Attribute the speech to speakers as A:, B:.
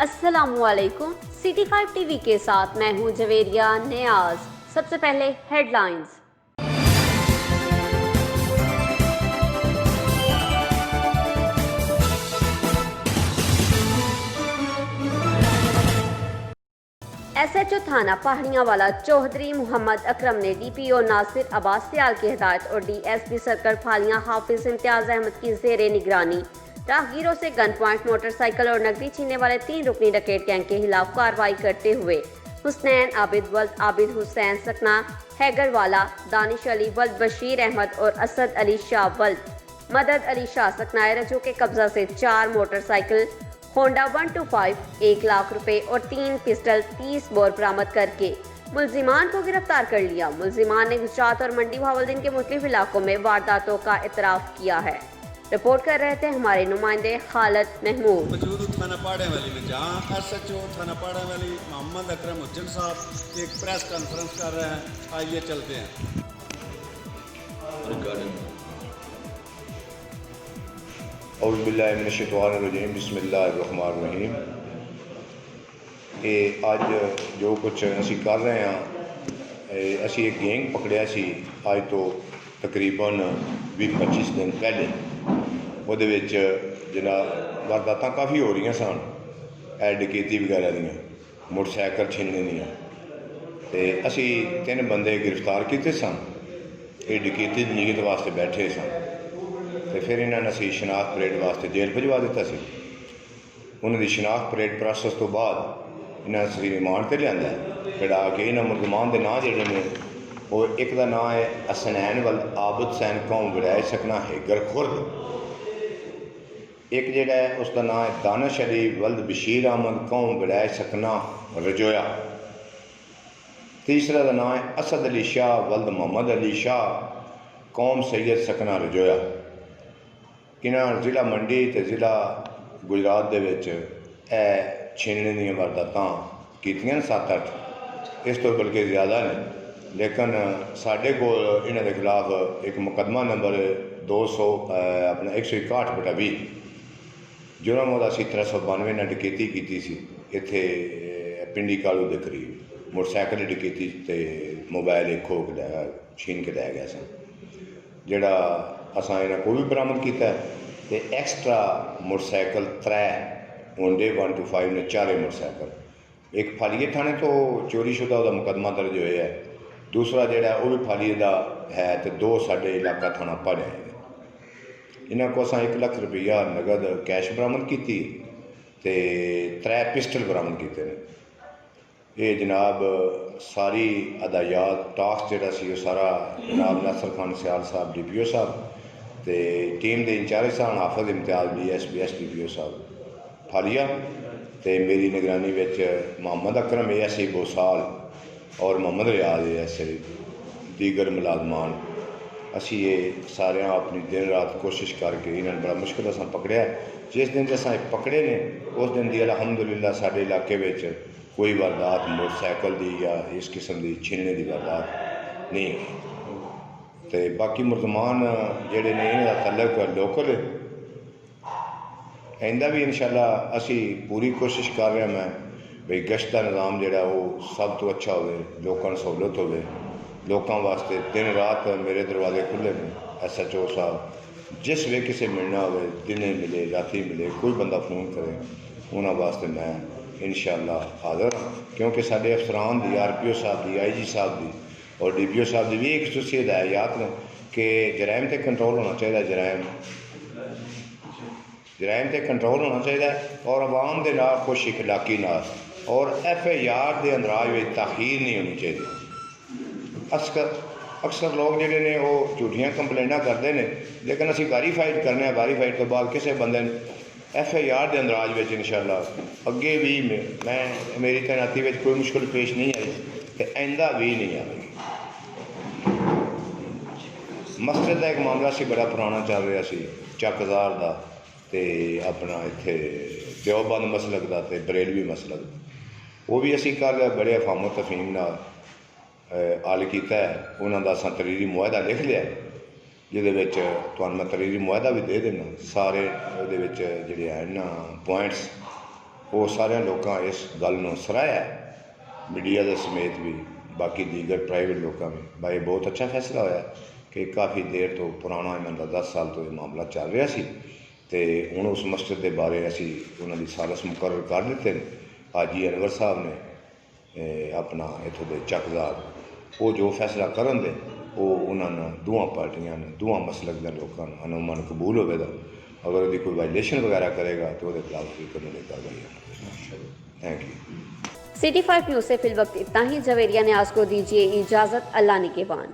A: अस्सलामुअलैकुम। City 5 TV के साथ मैं हूं जवेरिया नियाज। सबसे पहले हेडलाइंस। एसएचओ थाना पहाड़ियावाला चौधरी मोहम्मद अकरम ने डीपीओ नासिर अब्बास सियाल की हिदायत और डीएसपी सर्कल फालियां हाफिज इम्तियाज अहमद की जेर निगरानी राहगीरों से गन पॉइंट मोटरसाइकिल और नकदी छीनने वाले 3 रुकनी डकैत गैंग के खिलाफ कार्रवाई करते हुए हुसनैन आबिद वल्द आबिद हुसैन सकना हैगरवाला, दानिश अली वल्द बशीर अहमद और असद अली शाह वल्द मदद अली शाह सकना रजू के कब्जा से 4 मोटरसाइकिल होंडा 125, 1 लाख रुपए और 3 पिस्टल 30 बोर बरामद करके मुलजिमान को गिरफ्तार कर लिया। मुलजिमान ने गुजरात और मंडी भावलदीन के मुख्तलिफ इलाकों में वारदातों का इतराफ किया है। रिपोर्ट कर रहे थे हमारे नुमाइंदे खालिद महमूद।
B: मौजूद थाना पहाड़ियावाली में जहाँ एसएचओ थाना पहाड़ियावाली मोहम्मद अकरम हुसैन साहब एक प्रेस कॉन्फ्रेंस कर रहे हैं। आइए चलते हैं।
C: औज़ुबिल्लाहिमिनश्शैतानिर्रजीम बिस्मिल्लाहिर्रहमानिर्रहीम। ये अज जो कुछ असी कर रहे हैं, असी एक गैंग पकड़िया सी अज तो तकरीबन 20-25 दिन पहले। वो जना वारदातां काफ़ी हो रही सन, डकैती वगैरह दियाँ, मोटरसाइकिल छीनने दियाँ, तो असी 3 बंदे गिरफ्तार किए सन। ये डकैती की नीयत वास्ते बैठे सन, तो फिर इन्होंने असी शनाख्त परेड वास्ते जेल भिजवा दिता सी। उन्होंने शनाख्त परेड प्रोसैस तो बाद इन्हें असी रिमांड पर लिया कड़ा के इन्होंने मुलजमान के नाँ जोड़े ने, वो एक का नाम है हसनैन वल्द आबिद हुसैन कौम विलायत सकना हैगर खुर्द, एक जोड़ा है उसका नाम है दानिश अली वल्द बशीर अहमद कौम विलायत सकना रजोया, तीसरा का नाम है असद अली शाह वल्द मोहम्मद अली शाह कौम सैयद सकना रजोया। इन्होंने ज़िला मंडी तो ज़िला गुजरात के छीनने दी वारदातां कीतियां 7-8, इस तो बल्कि ज़्यादा ने, लेकिन साढ़े को इन्हों के खिलाफ एक मुकदमा नंबर 161/20 जुर्म वो असी 392 ने डकैती की सी। इत्थे पिंडी कालू के करीब मोटरसाइकिल डकैती ते मोबाइल एक खो के छीन के लै गया सन, जोड़ा असा इन्हें को भी बरामद किया। तो एक्सट्रा मोटरसाइकिल 3 होंडे 125 ने 4 मोटरसाइकिल। एक फालिए थाने तो चोरी शुदा का मुकदमा दर्ज होया है, दूसरा जोड़ा वो भी फालिए का है, तो 2 साढ़े इलाका थाना पढ़े। इन्हों को असा 1 लाख रुपया नगद कैश बरामद की, 3 पिस्टल बरामद किए हैं। ये जनाब सारी अदायात टास्क जोड़ा सी सारा जनाब नासिर खान सियाल साहब डीपीओ साहब तो टीम के इंचार्ज साहब हाफिज इम्तियाज DSP SDPO साहब फालिया, तो मेरी निगरानी में मोहम्मद अकरम ASI बोसाल और मोहम्मद रियाज ASI दीगर मुलाजमान। असी ये सारे अपनी दिन रात कोशिश करके इन्होंने बड़ा मुश्किल असा पकड़िया। जिस दिन असा पकड़े ने उस दिन की अलहमदुलिल्लाह साढ़े इलाके में कोई वारदात मोटरसाइकिल की या इस किस्म की छीनने की वारदात नहीं है। तो बाकी मुलजमान जोड़े ने इन्हों का तल्लक लोकल इंदा भी इंशाअल्लाह असी पूरी कोशिश कर रहे हैं। मैं भाई गश्त का निज़ाम जोड़ा वो सब तो अच्छा हो, लोगों को सहूलत हो, लोगों वास्ते दिन रात मेरे दरवाजे खुले हैं। SHO साहब जिस वे किसी मिलना हो, दिने मिले राती मिले, कोई बंदा फोन करे, उन्होंने वास्ते मैं इंशाअल्लाह हाज़र हाँ, क्योंकि साढ़े अफसरान की RPO साहब की IG साहब की और DPO साहब की भी एक खसूसी हिदायत ने कि जराइम से कंट्रोल होना चाहिए, जराइम से कंट्रोल होना चाहिए और आवाम के नाल खुश इखलाकी नाल, और FIR के अंदराज में ताखीर नहीं होनी चाहिए। अक्सर लोग जोड़े ने वो झूठियां कंप्लेंटा करते हैं, लेकिन असी वेरीफाइड करने, वेरीफाइड तो बाद किसी बंदे FIR के अंदराज में इंशाअल्लाह अगे भी मैं मेरी तैनाती में कोई मुश्किल पेश नहीं आई, तो आइंदा भी नहीं आएगी। मस्जिद का एक मामला से बड़ा पुराना चल रहा सी चकजार का, तो अपना इत्थे देवबंद मसलक का तो बरेलवी मसलक, वो भी असी कल बड़े अफामो तफहीम नाल हल किया है। उन्होंने असा तरीरी मुआहदा लिख लिया, जिहदे मैं तरीरी मुआहदा भी दे देना। सारे वो जोड़े हैं ना पॉइंट्स ਉਹ ਸਾਰਿਆਂ ਲੋਕਾਂ ਇਸ ਗੱਲ ਨੂੰ ਸਰਾਹਿਆ, ਮੀਡੀਆ ਦੇ ਸਮੇਤ ਵੀ, ਬਾਕੀ ਦੀਗਰ ਪ੍ਰਾਈਵੇਟ ਲੋਕਾਂ ਵੀ। ਬਾਈ ਬਹੁਤ ਅੱਛਾ ਫੈਸਲਾ ਹੋਇਆ ਕਿ ਕਾਫੀ ਦੇਰ ਤੋਂ ਪੁਰਾਣਾ, ਇਹਨਾਂ ਦਾ 10 ਸਾਲ ਤੋਂ ਇਹ ਮਾਮਲਾ ਚੱਲ ਰਿਹਾ ਸੀ ਅਤੇ ਹੁਣ ਉਸ ਮਸਜਿਦ ਦੇ ਬਾਰੇ ਅਸੀਂ ਉਹਨਾਂ ਦੀ ਸਾਲਸ ਮੁਕਰਰ ਕਰ ਦਿੱਤੇ ਨੇ। ਹਾਜੀ ਅਨਵਰ ਸਾਹਿਬ ਨੇ ਆਪਣਾ ਇੱਥੋਂ ਦੇ ਚੱਕਦਾਰ, ਉਹ ਜੋ ਫੈਸਲਾ ਕਰਨ ਦੇ ਉਹ ਉਹਨਾਂ ਨੂੰ ਦੋਵਾਂ ਪਾਰਟੀਆਂ ਨੂੰ, ਦੋਵਾਂ ਮਸਲਕ ਦੇ ਲੋਕਾਂ ਨੂੰ ਅਨੁਮਨ ਕਬੂਲ ਹੋਵੇਗਾ। अगर ਉਹਦੀ ਕੋਈ वायलेशन वगैरह करेगा तो ਉਹਦੇ खिलाफ भी कानूनी कार्रवाई होगी। Thank you.
A: सिटी 5 न्यूज़ से फिल वक्त इतना ही। जवेरिया न्याज को दीजिए इजाज़त। अल्लाह निगहबान।